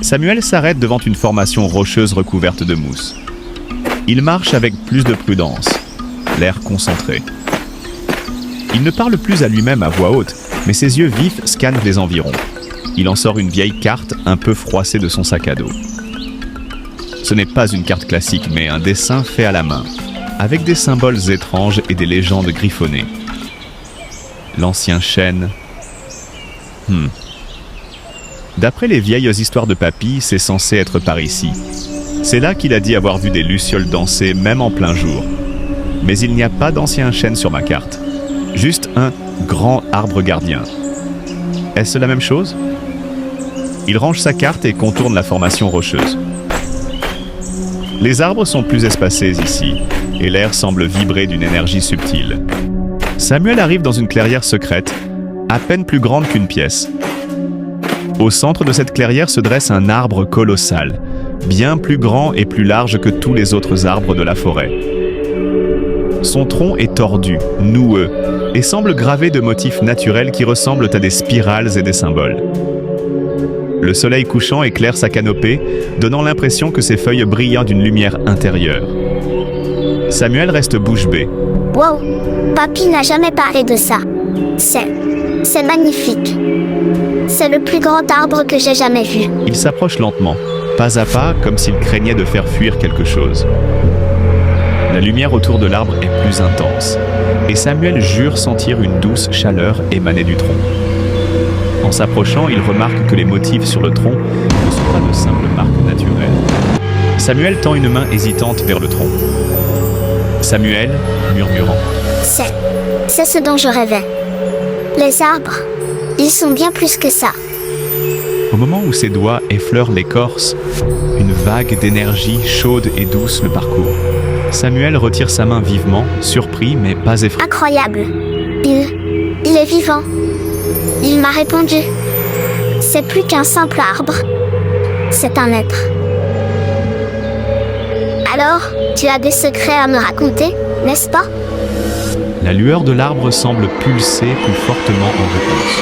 Samuel s'arrête devant une formation rocheuse recouverte de mousse. Il marche avec plus de prudence, l'air concentré. Il ne parle plus à lui-même à voix haute, mais ses yeux vifs scannent les environs. Il en sort une vieille carte un peu froissée de son sac à dos. Ce n'est pas une carte classique, mais un dessin fait à la main, avec des symboles étranges et des légendes griffonnées. L'ancien chêne. D'après les vieilles histoires de papy, c'est censé être par ici. C'est là qu'il a dit avoir vu des lucioles danser, même en plein jour. Mais il n'y a pas d'ancien chêne sur ma carte. Juste un grand arbre gardien. Est-ce la même chose? Il range sa carte et contourne la formation rocheuse. Les arbres sont plus espacés ici, et l'air semble vibrer d'une énergie subtile. Samuel arrive dans une clairière secrète, à peine plus grande qu'une pièce. Au centre de cette clairière se dresse un arbre colossal, bien plus grand et plus large que tous les autres arbres de la forêt. Son tronc est tordu, noueux, et semble gravé de motifs naturels qui ressemblent à des spirales et des symboles. Le soleil couchant éclaire sa canopée, donnant l'impression que ses feuilles brillent d'une lumière intérieure. Samuel reste bouche bée. Wow, papy n'a jamais parlé de ça. C'est magnifique. C'est le plus grand arbre que j'ai jamais vu. Il s'approche lentement, pas à pas, comme s'il craignait de faire fuir quelque chose. La lumière autour de l'arbre est plus intense, et Samuel jure sentir une douce chaleur émaner du tronc. En s'approchant, il remarque que les motifs sur le tronc ne sont pas de simples marques naturelles. Samuel tend une main hésitante vers le tronc. Samuel, murmurant. C'est ce dont je rêvais. Les arbres, ils sont bien plus que ça. Au moment où ses doigts effleurent l'écorce, une vague d'énergie chaude et douce le parcourt. Samuel retire sa main vivement, surpris mais pas effrayé. Incroyable. Il est vivant. Il m'a répondu. C'est plus qu'un simple arbre. C'est un être. Alors, tu as des secrets à me raconter, n'est-ce pas? La lueur de l'arbre semble pulser plus fortement en réponse.